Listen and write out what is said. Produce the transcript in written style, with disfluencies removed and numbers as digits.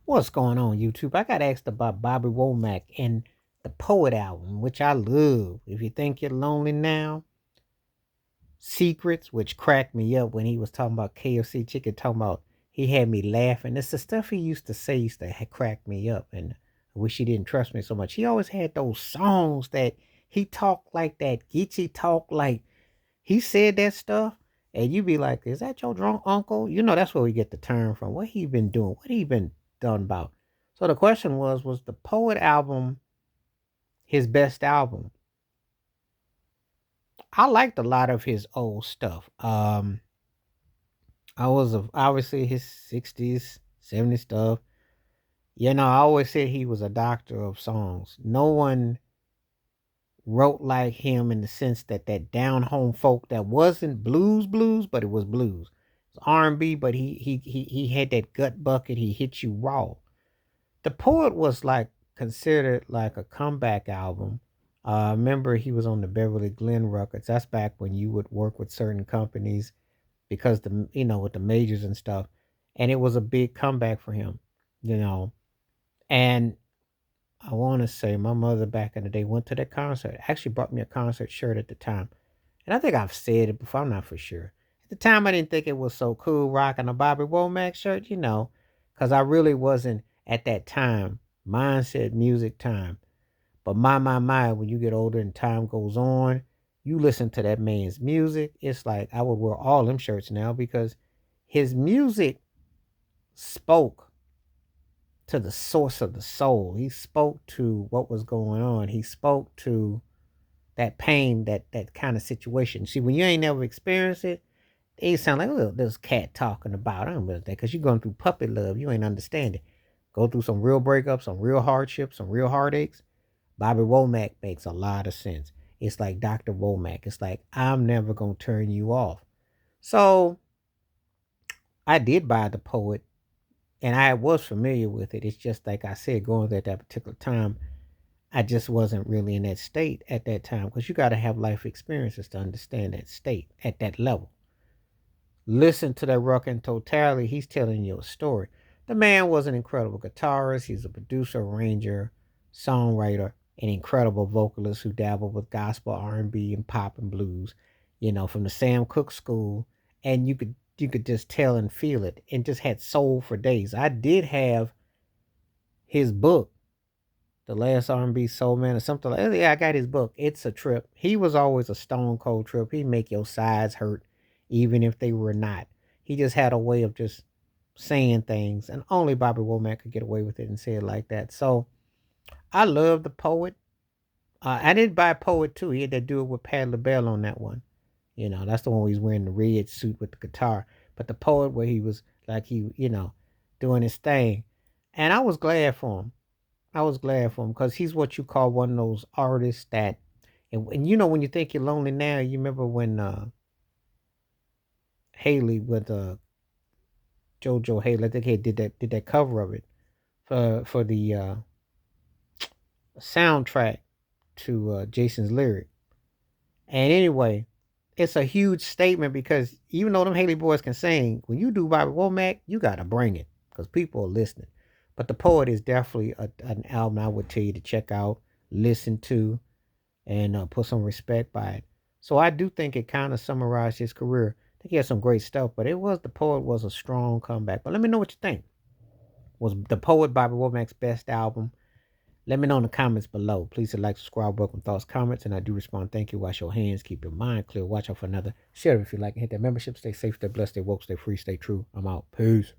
What's going on, YouTube? I got asked about Bobby Womack and the Poet album, which I love. If you think you're lonely now, Secrets, which cracked me up when he was talking about KFC chicken, talking about he had me laughing. It's the stuff he used to say used to crack me up, and I wish he didn't trust me so much. He always had those songs that he talked like that, Geechee talk like he said that stuff, and you be like, "Is that your drunk uncle?" You know, that's where we get the term from. What he been doing? What he been done about? So the question was the Poet album his best album? I liked a lot of his old stuff. I was obviously his 60s, 70s stuff. You know, I always said he was a doctor of songs. No one wrote like him in the sense that that down home folk that wasn't blues, but it was blues. It was R&B, but he had that gut bucket. He hit you raw. The Poet was like considered like a comeback album. I remember he was on the Beverly Glen records. That's back when you would work with certain companies because with the majors and stuff, and it was a big comeback for him, you know. And I want to say my mother back in the day went to that concert. Actually bought me a concert shirt at the time. And I think I've said it before, I'm not for sure. At the time, I didn't think it was so cool rocking a Bobby Womack shirt, because I really wasn't at that time. Mindset, music time. But my, when you get older and time goes on, you listen to that man's music. It's like I would wear all them shirts now because his music spoke to the source of the soul. He spoke to what was going on. He spoke to that pain, that kind of situation. See, when you ain't never experienced it, it sound like, oh, this cat talking about. I don't know that because you're going through puppy love. You ain't understanding. Go through some real breakups, some real hardships, some real heartaches. Bobby Womack makes a lot of sense. It's like Dr. Womack. It's like, I'm never going to turn you off. So I did buy The Poet and I was familiar with it. It's just like I said, going through at that particular time, I just wasn't really in that state at that time because you got to have life experiences to understand that state at that level. Listen to that rock in totality. He's telling you a story. The man was an incredible guitarist. He's a producer, arranger, songwriter, an incredible vocalist who dabbled with gospel, R&B, and pop and blues. From the Sam Cooke school, and you could just tell and feel it, and just had soul for days. I did have his book, The Last R&B Soul Man, or something like that. Yeah, I got his book. It's a trip. He was always a stone cold trip. He'd make your sides hurt, even if they were not. He just had a way of just saying things, and only Bobby Womack could get away with it and say it like that. So I love the Poet. I did buy Poet too. He had to do it with Pat LaBelle on that one. That's the one where he's wearing the red suit with the guitar. But the Poet where he was like doing his thing. And I was glad for him. I was glad for him because he's what you call one of those artists that, and when you think you're lonely now, you remember when Haley with JoJo Haley, I think he did that cover of it for the soundtrack to Jason's lyric. And anyway, it's a huge statement because even though them Haley boys can sing, when you do Bobby Womack, you gotta bring it because people are listening. But the Poet is definitely an album I would tell you to check out, listen to, and put some respect by it. So I do think it kind of summarized his career. I think he had some great stuff, but the Poet was a strong comeback. But let me know what you think. Was the Poet Bobby Womack's best album? Let me know in the comments below. Please hit like, subscribe, welcome thoughts, comments, and I do respond. Thank you. Wash your hands, keep your mind clear. Watch out for another. Share it if you like, and hit that membership. Stay safe, stay blessed, stay woke, stay free, stay true. I'm out. Peace.